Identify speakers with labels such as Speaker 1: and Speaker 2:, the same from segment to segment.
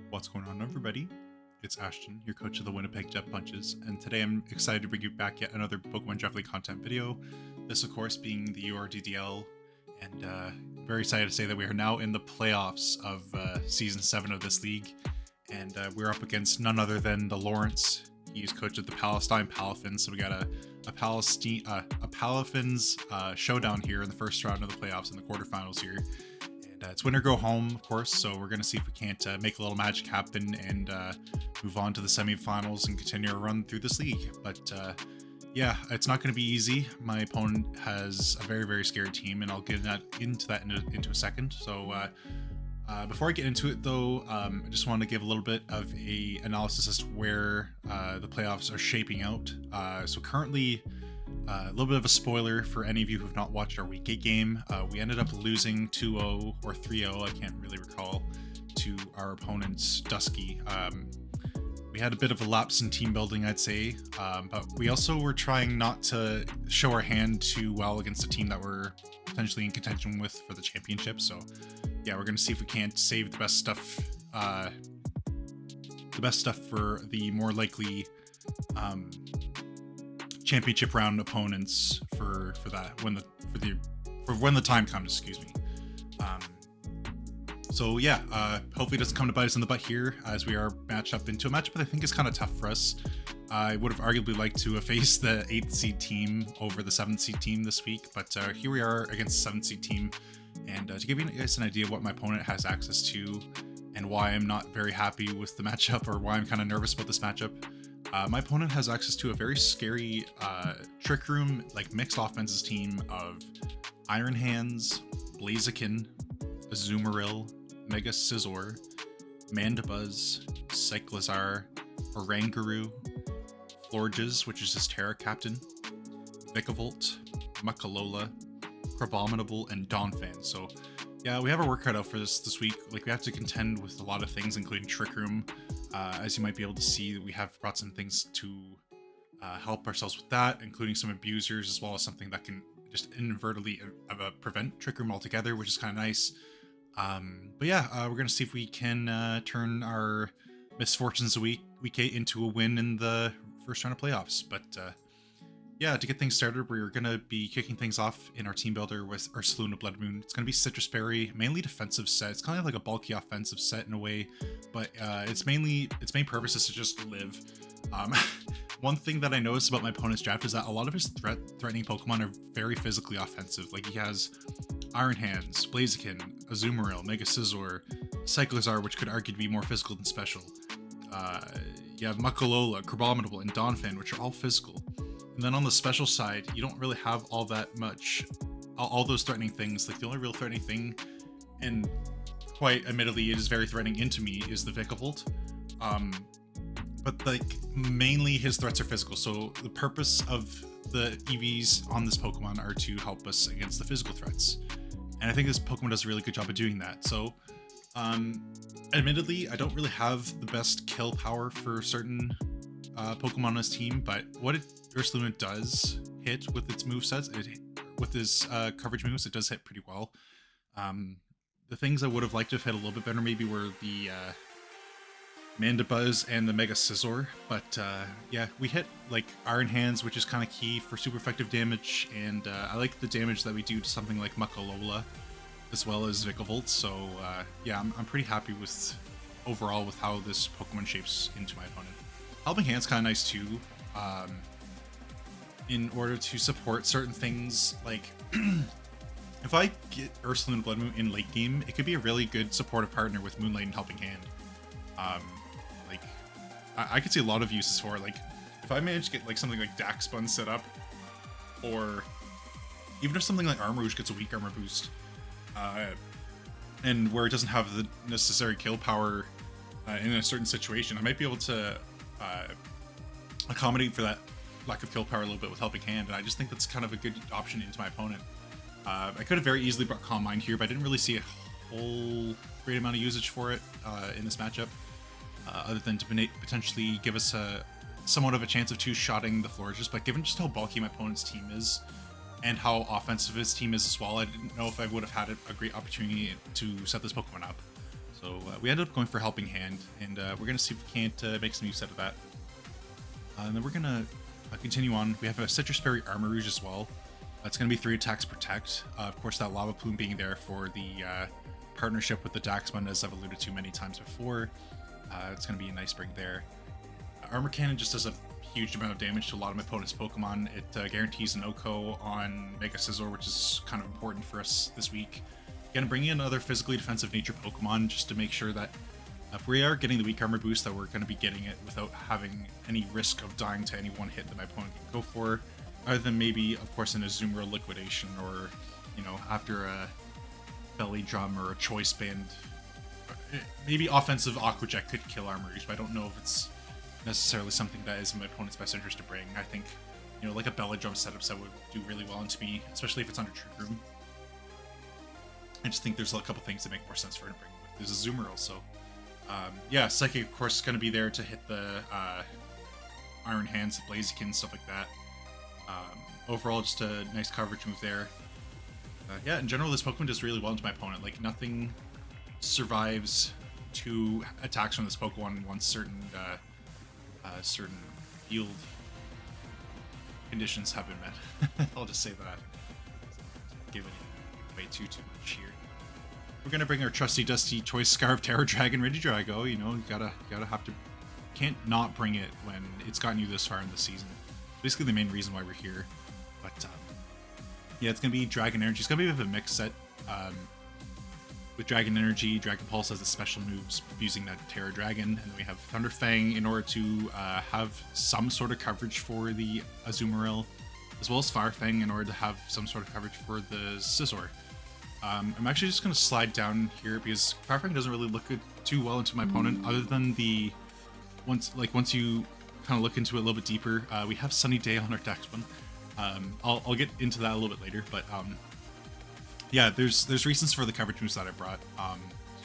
Speaker 1: What's going on, everybody? It's Ashton, your coach of the Winnipeg Jet Punches, and today I'm excited to bring you back yet another Pokemon Draft League content video. This, of course, being the URDDL, and very excited to say that we are now in the playoffs of Season 7 of this league, and we're up against none other than the Lawrence. He's coach of the Palestine Palafins, so we got a Palafins showdown here in the first round of the playoffs in the quarterfinals here. It's win or go home, of course, so we're going to see if we can't make a little magic happen and move on to the semifinals and continue our run through this league. But yeah, it's not going to be easy. My opponent has a very, very scary team, and I'll get into that in a second. So before I get into it, though, I just want to give a little bit of a analysis as to where the playoffs are shaping out. So currently, a little bit of a spoiler for any of you who have not watched our Week 8 game. We ended up losing 2-0 or 3-0, I can't really recall, to our opponent's Dusky. We had a bit of a lapse in team building, I'd say, but we also were trying not to show our hand too well against a team that we're potentially in contention with for the championship. So yeah, we're going to see if we can't save the best stuff for the more likely championship round opponents for that when the time comes, excuse me. So yeah, hopefully it doesn't come to bite us in the butt here, as we are matched up into a matchup that I think is kind of tough for us. I would have arguably liked to have faced the 8th seed team over the 7th seed team this week, but here we are against the 7th seed team. And to give you guys an idea of what my opponent has access to and why I'm not very happy with the matchup, or why I'm kind of nervous about this matchup, my opponent has access to a very scary Trick Room, like mixed offenses team of Iron Hands, Blaziken, Azumarill, Mega Scizor, Mandibuzz, Cyclizar, Oranguru, Florges, which is his Terra Captain, Vikavolt, Muckalola, Crabominable, and Donphan. So yeah, we have our work cut out for this week. Like, we have to contend with a lot of things, including Trick Room. As you might be able to see, we have brought some things to help ourselves with that, including some abusers, as well as something that can just inadvertently prevent Trick Room altogether, which is kind of nice. But yeah, we're going to see if we can turn our misfortunes of week 8 into a win in the first round of playoffs. But yeah, to get things started, we're going to be kicking things off in our team builder with Ursaluna Blood Moon. It's going to be Citrus Berry, mainly defensive set. It's kind of like a bulky offensive set in a way, but its main purpose is to just live. One thing that I noticed about my opponent's draft is that a lot of his threatening Pokemon are very physically offensive. Like, he has Iron Hands, Blaziken, Azumarill, Mega Scizor, Cyclizar, which could argue to be more physical than special. You have Muckalola, Crabominable, and Donphan, which are all physical. And then on the special side, you don't really have all that much, all those threatening things. Like, the only real threatening thing, and quite admittedly it is very threatening into me, is the Vikavolt. But like, mainly his threats are physical. So the purpose of the EVs on this Pokemon are to help us against the physical threats. And I think this Pokemon does a really good job of doing that. So admittedly, I don't really have the best kill power for certain Pokemon on his team, but what Ursaluna does hit with its movesets, with his coverage moves, it does hit pretty well. The things I would have liked to have hit a little bit better maybe were the Mandibuzz and the Mega Scizor, but yeah, we hit like Iron Hands, which is kind of key for super effective damage, and I like the damage that we do to something like Muckalola, as well as Vikavolt. So yeah, I'm pretty happy with overall with how this Pokemon shapes into my opponent. Helping Hand's kind of nice too, in order to support certain things. Like, if I get Ursaluna Blood Moon in late game, it could be a really good supportive partner with Moonlight and Helping Hand. Like, I could see a lot of uses for it. Like, if I manage to get like something like DACHSBUN set up, or even if something like Armor Rouge gets a weak armor boost, and where it doesn't have the necessary kill power in a certain situation, I might be able to accommodate for that lack of kill power a little bit with Helping Hand, and I just think that's kind of a good option into my opponent. I could have very easily brought Calm Mind here, but I didn't really see a whole great amount of usage for it in this matchup, other than to potentially give us somewhat of a chance of two-shotting the Florges. But given just how bulky my opponent's team is, and how offensive his team is as well. I didn't know if I would have had a great opportunity to set this Pokemon up. So we ended up going for Helping Hand, and we're going to see if we can't make some use out of that. And then we're going to continue on. We have a Citrus Berry Armarouge as well. It's going to be 3 attacks Protect. Of course, that Lava Plume being there for the partnership with the DACHSBUN, as I've alluded to many times before. It's going to be a nice bring there. Armor Cannon just does a huge amount of damage to a lot of my opponent's Pokemon. It guarantees an OHKO on Mega Scizor, which is kind of important for us this week. Gonna bring in another physically defensive nature Pokemon just to make sure that if we are getting the weak armor boost, that we're going to be getting it without having any risk of dying to any one hit that my opponent can go for, other than maybe, of course, an Azumarill Liquidation, or, you know, after a Belly Drum or a Choice Band. Maybe offensive Aqua Jet could kill Armarouge, but I don't know if it's necessarily something that is in my opponent's best interest to bring. I think, you know, like a Belly Drum setup set would do really well into me, especially if it's under Trick Room. I just think there's a couple things that make more sense for her to bring with. There's a Azumarill, so yeah, Psychic, of course, is going to be there to hit the Iron Hands, Blaziken, stuff like that. Overall, just a nice coverage move there. Yeah, in general, this Pokemon does really well into my opponent. Like, nothing survives 2 attacks from this Pokemon once certain field conditions have been met. I'll just say that. Give it way too much here. We're gonna bring our trusty dusty Choice Scarf Terror Dragon ready to go. You know, you gotta have to, can't not bring it when it's gotten you this far in the season. Basically the main reason why we're here. But yeah, it's gonna be Dragon Energy. It's gonna be a bit of a mix set. With Dragon Energy, Dragon Pulse has the special moves using that Terra Dragon, and then we have Thunder Fang in order to have some sort of coverage for the Azumarill, as well as Fire Fang in order to have some sort of coverage for the Scizor. I'm actually just going to slide down here because Fire Fang doesn't really look too well into my opponent, other than the once you kind of look into it a little bit deeper. We have Sunny Day on our DACHSBUN. I'll get into that a little bit later, but yeah, there's reasons for the coverage moves that I brought.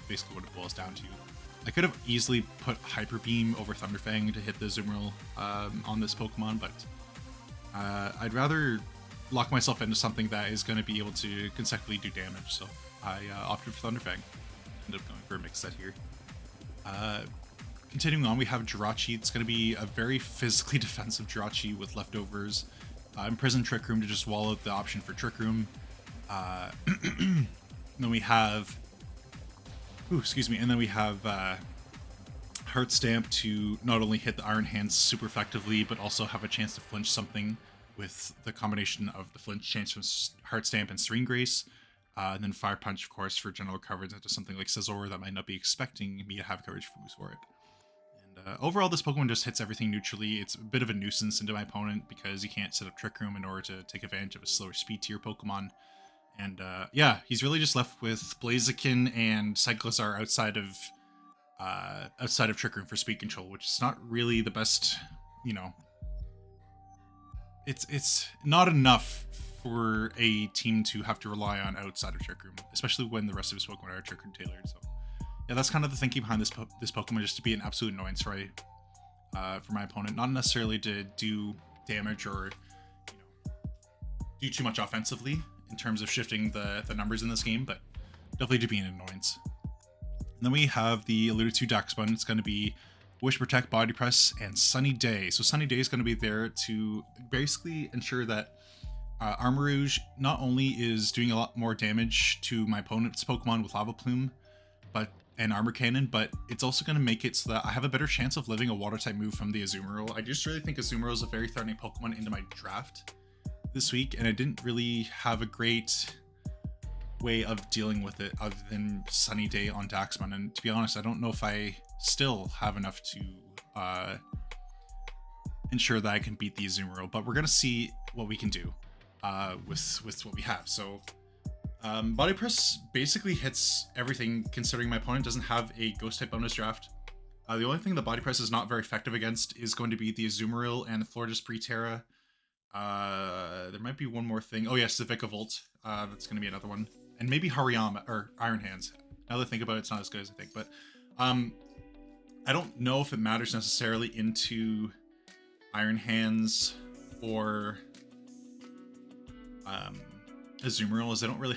Speaker 1: Basically what it boils down to. I could have easily put Hyper Beam over Thunder Fang to hit the Azumarill on this Pokemon, but I'd rather lock myself into something that is going to be able to consecutively do damage, so I opted for Thunder Fang. Ended up going for a mix set here. Continuing on, we have Jirachi. It's going to be a very physically defensive Jirachi with leftovers. Imprison Trick Room to just wall out the option for Trick Room. Then we have, and then we have Heart Stamp to not only hit the Iron Hands super effectively, but also have a chance to flinch something with the combination of the flinch chance from Heart Stamp and Serene Grace. And then Fire Punch, of course, for general coverage into something like Scizor that might not be expecting me to have coverage for it. And overall, this Pokemon just hits everything neutrally. It's a bit of a nuisance into my opponent because you can't set up Trick Room in order to take advantage of a slower speed tier Pokemon. And yeah, he's really just left with Blaziken and Cyclizar outside of Trick Room for speed control, which is not really the best, you know. It's not enough for a team to have to rely on outside of Trick Room, especially when the rest of his Pokemon are Trick Room tailored. So yeah, that's kind of the thinking behind this Pokemon, just to be an absolute annoyance for my opponent, not necessarily to do damage or, you know, do too much offensively in terms of shifting the numbers in this game, but definitely to be an annoyance. And then we have the alluded to DACHSBUN. It's going to be Wish, Protect, Body Press, and Sunny Day. So Sunny Day is going to be there to basically ensure that Armarouge not only is doing a lot more damage to my opponent's Pokemon with Lava Plume and Armor Cannon, but it's also going to make it so that I have a better chance of living a Water-type move from the Azumarill. I just really think Azumarill is a very threatening Pokemon into my draft this week, and I didn't really have a great way of dealing with it other than Sunny Day on DACHSBUN. And to be honest, I don't know if I still have enough to ensure that I can beat the Azumarill, but we're gonna see what we can do with what we have. So Body Press basically hits everything, considering my opponent doesn't have a Ghost type bonus draft. The only thing the Body Press is not very effective against is going to be the Azumarill and the Florges Pre-Terra. There might be one more thing. Oh yes, the Vikavolt. That's going to be another one. And maybe Hariyama, or Iron Hands. Now that I think about it, it's not as good as I think. But I don't know if it matters necessarily into Iron Hands or Azumarill is they don't really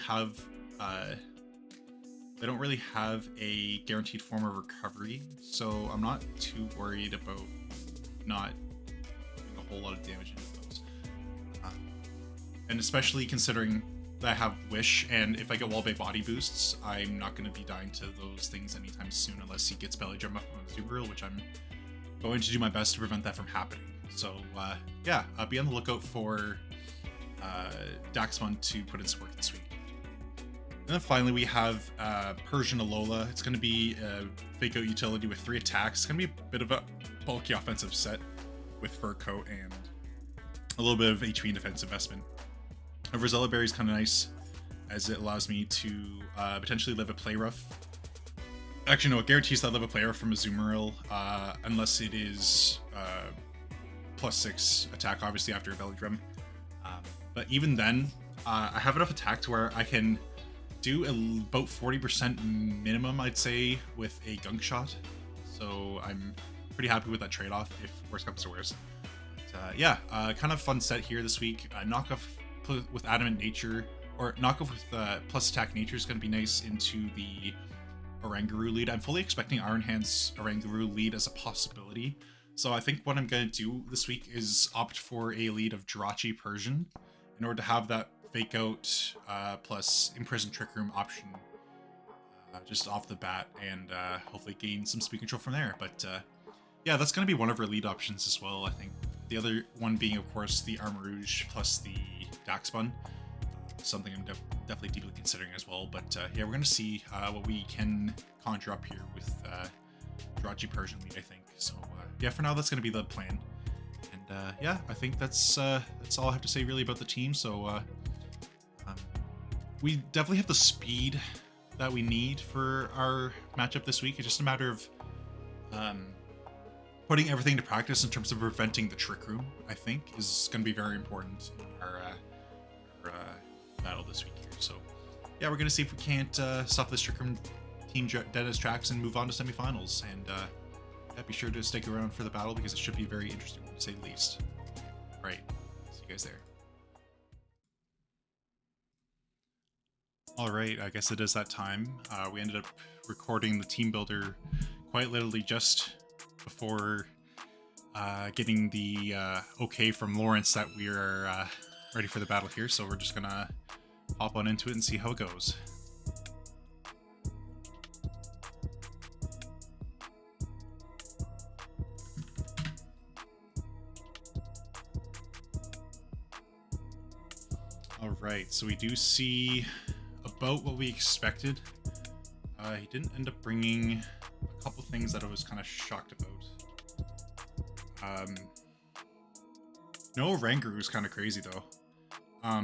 Speaker 1: have a guaranteed form of recovery, so I'm not too worried about not doing a whole lot of damage into those. And especially considering that I have Wish, and if I get Wallbait body boosts, I'm not going to be dying to those things anytime soon unless he gets Belly Drum up on Azumarill, which I'm going to do my best to prevent that from happening. So yeah, be on the lookout for DACHSBUN to put in some work this week. And then finally we have Persian Alola. It's going to be a fake out utility with 3 attacks. It's going to be a bit of a bulky offensive set with Fur Coat and a little bit of HP and defense investment. A Rosella Berry is kind of nice as it allows me to potentially live a Play Rough. Actually, no, it guarantees that I live a Play Rough from Azumarill unless it is +6 attack, obviously, after a Belly Drum. But even then, I have enough attack to where I can do about 40% minimum, I'd say, with a Gunk Shot. So I'm pretty happy with that trade-off if worst comes to worst. But, yeah, kind of fun set here this week. Knockoff with Adamant Nature, or knockoff with plus attack nature is going to be nice into the Oranguru lead. I'm fully expecting Iron Hand's Oranguru lead as a possibility. So I think what I'm going to do this week is opt for a lead of Jirachi Persian in order to have that fake out plus Imprison Trick Room option just off the bat, and hopefully gain some speed control from there. But yeah, that's going to be one of our lead options as well, I think. The other one being, of course, the Armarouge plus the DACHSBUN. Something I'm definitely deeply considering as well. But yeah, we're going to see what we can conjure up here with Jirachi Persian lead, I think. So yeah, for now, that's going to be the plan. And yeah, I think that's all I have to say really about the team. So we definitely have the speed that we need for our matchup this week. It's just a matter of putting everything to practice in terms of preventing the Trick Room, I think, is going to be very important in our battle this week here. So yeah, we're going to see if we can't stop this Trick Room team dead in its tracks and move on to semifinals. And yeah, be sure to stick around for the battle because it should be a very interesting one, to say the least. All right, see you guys there. All right, I guess it is that time. We ended up recording the team builder quite literally just before getting the okay from Lawrence that we are ready for the battle here. So we're just gonna hop on into it and see how it goes. All right, so we do see about what we expected. He didn't end up bringing a couple things that I was kind of shocked about. No Oranguru is kind of crazy though. Yeah,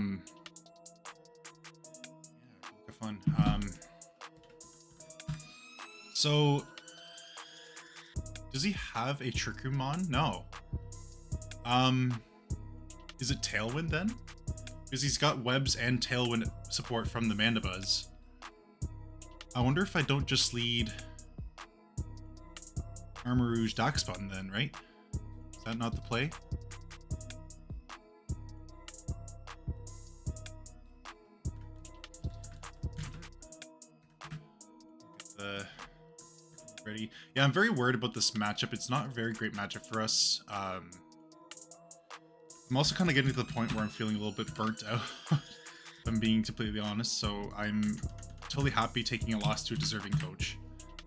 Speaker 1: fun. So does he have a Trick Room on? No. Is it Tailwind then? Because he's got Webs and Tailwind support from the Mandibuzz. I wonder if I don't just lead Armarouge DACHSBUN then, right? Is that not the play? Get the ready. Yeah, I'm very worried about this matchup. It's not a very great matchup for us. I'm also kind of getting to the point where I'm feeling a little bit burnt out, if I'm being completely honest. So I'm totally happy taking a loss to a deserving coach.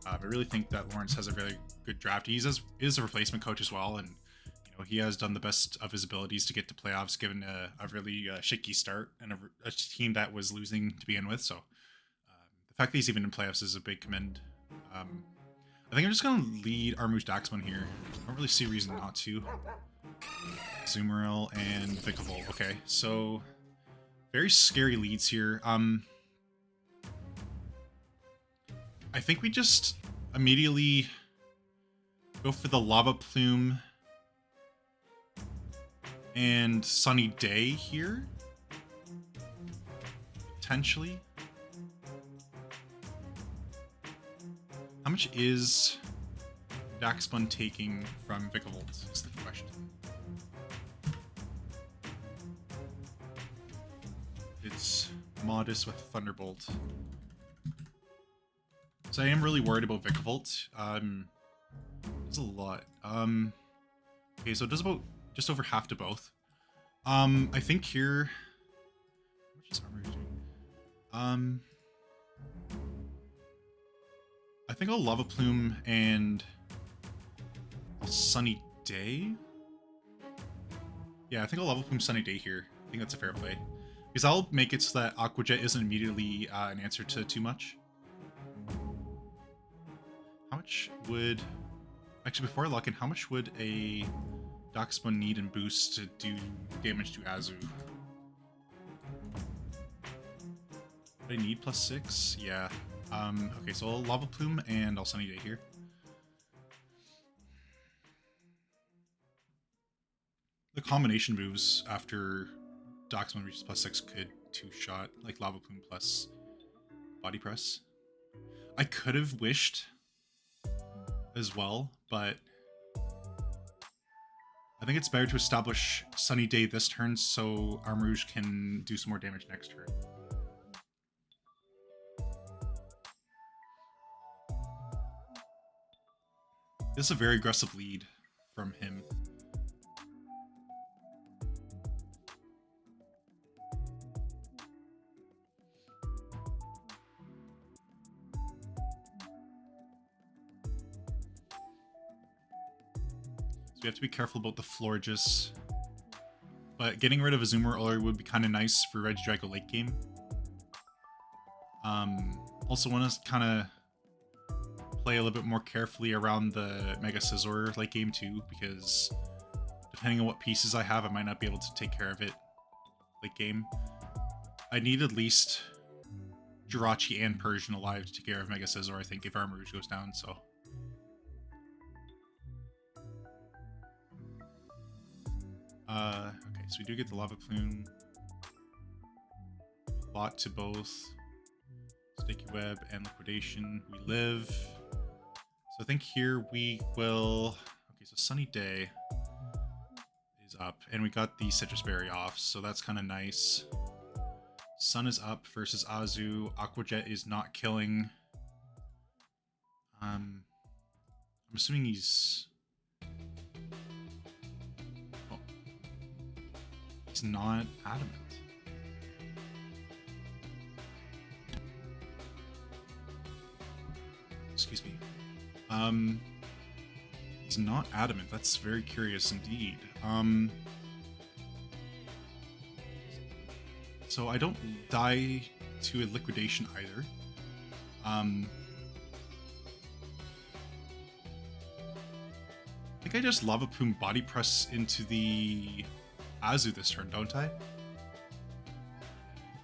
Speaker 1: I really think that Lawrence has a very good draft. He is a replacement coach as well, and you know he has done the best of his abilities to get to playoffs, given a really shaky start and a team that was losing to begin with. So the fact that he's even in playoffs is a big commend. I think I'm just gonna lead Armarouge DACHSBUN here. I don't really see a reason not to. Azumarill and Vikavolt. Okay, so very scary leads here. I think we just immediately go for the Lava Plume and Sunny Day here. Potentially. How much is DACHSBUN taking from Vikavolt is the question. is Modest with Thunderbolt. So I am really worried about Vikavolt. There's a lot. Okay, so it does about just over half to both. I think here... How much is armor doing? I think I'll Lava Plume and Sunny Day. Yeah, I think I'll Lava Plume Sunny Day here. I think that's a fair play. Because I'll make it so that Aqua Jet isn't immediately an answer to too much. How much would... Actually, before I lock in, how much would a DACHSBUN need and boost to do damage to Azu? Would I need +6? Yeah. Okay, so I'll Lava Plume and I'll Sunny Day here. The combination moves after DACHSBUN reaches +6 could two-shot, like Lava Plume plus Body Press. I could have wished as well, but I think it's better to establish Sunny Day this turn so Armrouge can do some more damage next turn. This is a very aggressive lead from him. We have to be careful about the Florges. But getting rid of Azumarill earlier would be kind of nice for Regidrago late game. Also want to kind of play a little bit more carefully around the Mega Scizor late game too, because depending on what pieces I have, I might not be able to take care of it late game. I need at least Jirachi and Persian alive to take care of Mega Scizor, I think, if Armrouge goes down, so... Okay, so we do get the Lava Plume. Lot to both Sticky Web and Liquidation. We live. So I think here we will... Okay, so Sunny Day is up. And we got the Citrus Berry off, so that's kind of nice. Sun is up versus Azu. Aqua Jet is not killing. I'm assuming he's... He's not adamant. Excuse me. He's not adamant. That's very curious indeed. So I don't die to a Liquidation either. I think I just Lava Plume Body Press into the Azu this turn, don't I?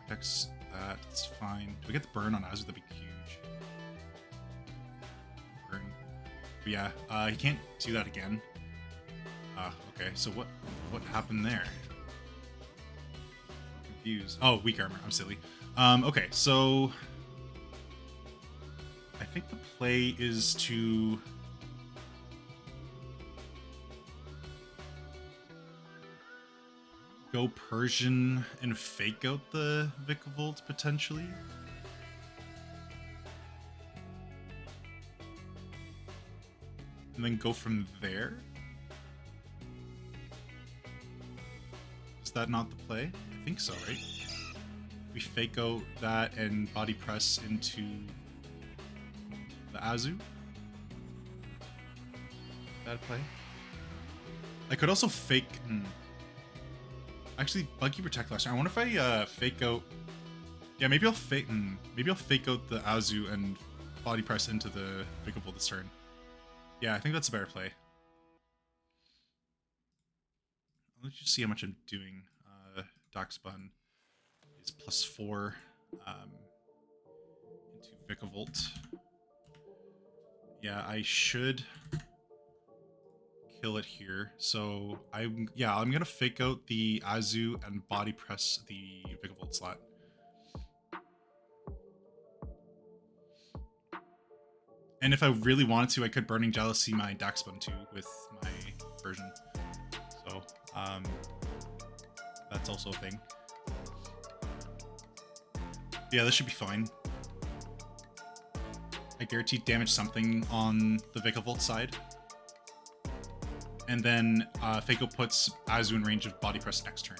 Speaker 1: Protects that, that's fine. Do I get the burn on Azu? That'd be huge. Burn. But yeah, he can't do that again. Okay, so what happened there? I'm confused. Oh, weak armor, I'm silly. Okay, so I think the play is to go Persian and fake out the Vikavolt potentially. And then go from there. Is that not the play? I think so, right? We fake out that and body press into the Azu. Bad play. I could also fake... Actually, Buggy Protect last turn. I wonder if I fake out... Yeah, maybe I'll fake out the Azu and body press into the Vikavolt this turn. Yeah, I think that's a better play. Let's just see how much I'm doing. DACHSBUN is +4 into Vikavolt. Yeah, I should kill it here. So I'm gonna fake out the Azu and body press the Vikavolt slot. And if I really wanted to, I could Burning Jealousy my DACHSBUN too with my version. So that's also a thing. Yeah, this should be fine. I guarantee damage something on the Vikavolt side. And then Fako puts Azu in range of body press next turn.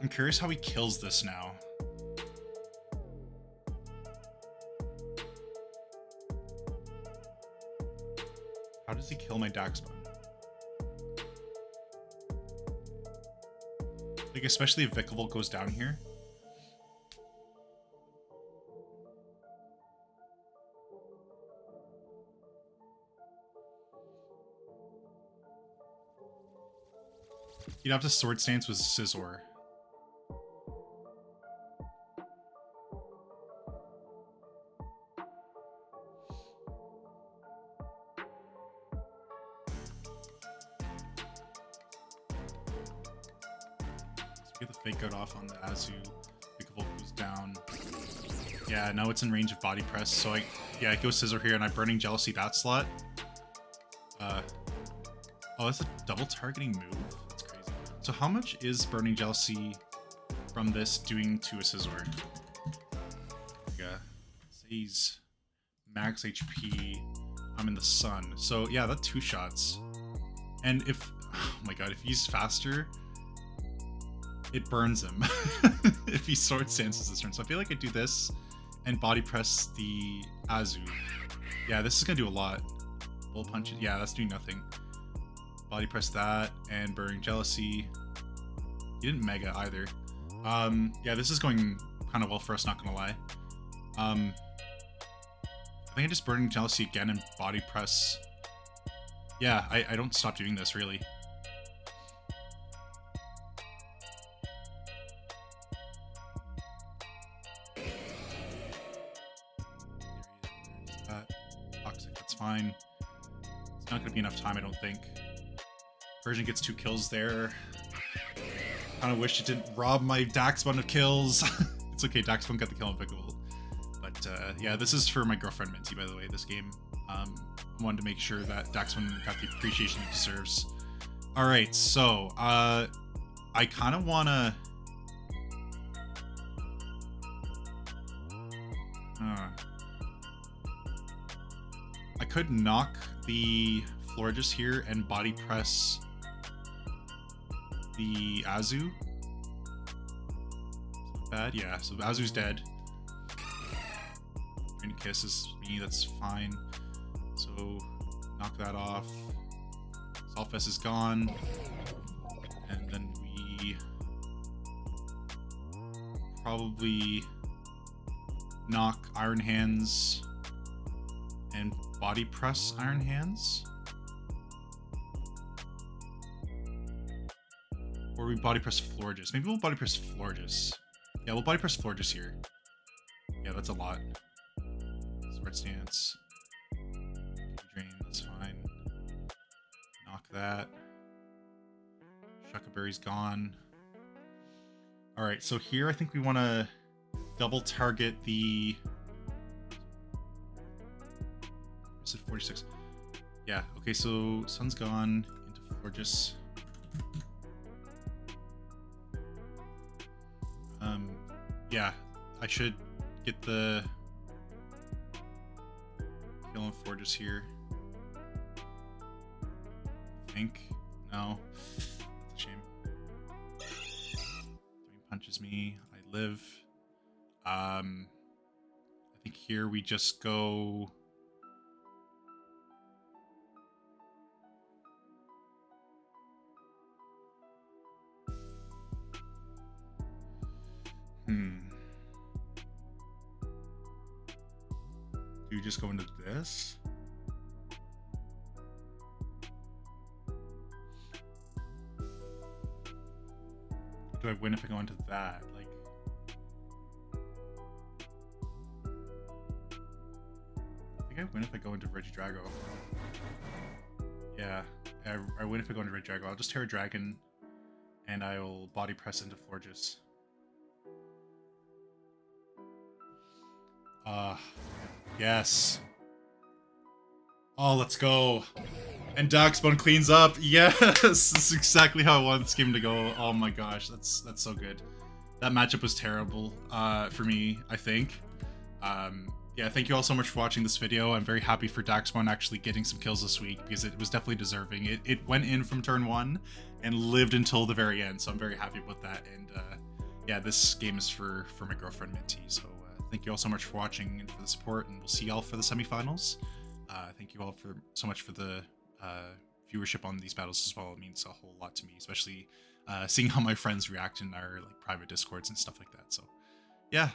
Speaker 1: I'm curious how he kills this now. How does he kill my DACHSBUN? Like, especially if Vikavolt goes down here. He'd have to Sword Stance with Scizor. Get the fake out off on the Azu. Vikavolt goes down. Yeah, now it's in range of body press. So I go Scizor here and I'm Burning Jealousy that slot. Oh, that's a double targeting move. That's crazy. So how much is Burning Jealousy from this doing to a Scizor? Yeah, say he's max HP. I'm in the sun. So yeah, that's 2 shots. And if, oh my god, if he's faster, it burns him if he Sword Stances this turn. So I feel like I do this and body press the Azu. Yeah, this is gonna do a lot. Bull punches. Yeah, that's doing nothing. Body press that and Burning Jealousy. He didn't mega either. Yeah, this is going kind of well for us, not gonna lie. I think I just Burning Jealousy again and body press. Yeah, I don't stop doing this really. Toxic, that's fine. It's not gonna be enough time, I don't think. Persian gets 2 kills there. Kind of wish it didn't rob my DACHSBUN of kills. It's okay, DACHSBUN got the kill on Vikavolt. But yeah, this is for my girlfriend Minty, by the way, this game. I wanted to make sure that DACHSBUN got the appreciation it deserves. Alright, so I kind of want to... I could knock the Florges here and body press the Azu. Not bad, yeah. So Azu's dead. And kisses me, that's fine. So knock that off. Solfest is gone. And then we probably knock Iron Hands and body press Iron Hands. Or we body press Florges. Maybe we'll body press Florges. Yeah, we'll body press Florges here. Yeah, that's a lot. Sword Stance. Drain, that's fine. Knock that. Shuckaberry's gone. Alright, so here I think we want to double target the... Is it 46? Yeah, okay, so Sun's gone into Florges. Yeah, I should get the kill on Florges here. I think. No. That's a shame. 3 punches me. I live. I think here we just go... Do you just go into this? Or do I win if I go into that? Like, I think I win if I go into Regidrago. Yeah, I win if I go into Regidrago. I'll just Terra Dragon, and I will body press into Florges. Yes. Oh, let's go. And DACHSBUN cleans up. Yes, this is exactly how I want this game to go. Oh my gosh, that's so good. That matchup was terrible for me, I think. Yeah, thank you all so much for watching this video. I'm very happy for DACHSBUN actually getting some kills this week because it was definitely deserving. It went in from turn 1 and lived until the very end, so I'm very happy about that. And yeah, this game is for my girlfriend Minty. So thank you all so much for watching and for the support, and we'll see y'all for the semifinals. Thank you all so much for the viewership on these battles as well. It means a whole lot to me, especially seeing how my friends react in our like private discords and stuff like that. So yeah,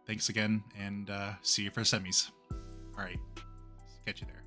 Speaker 1: thanks again, and see you for semis. All right, catch you there.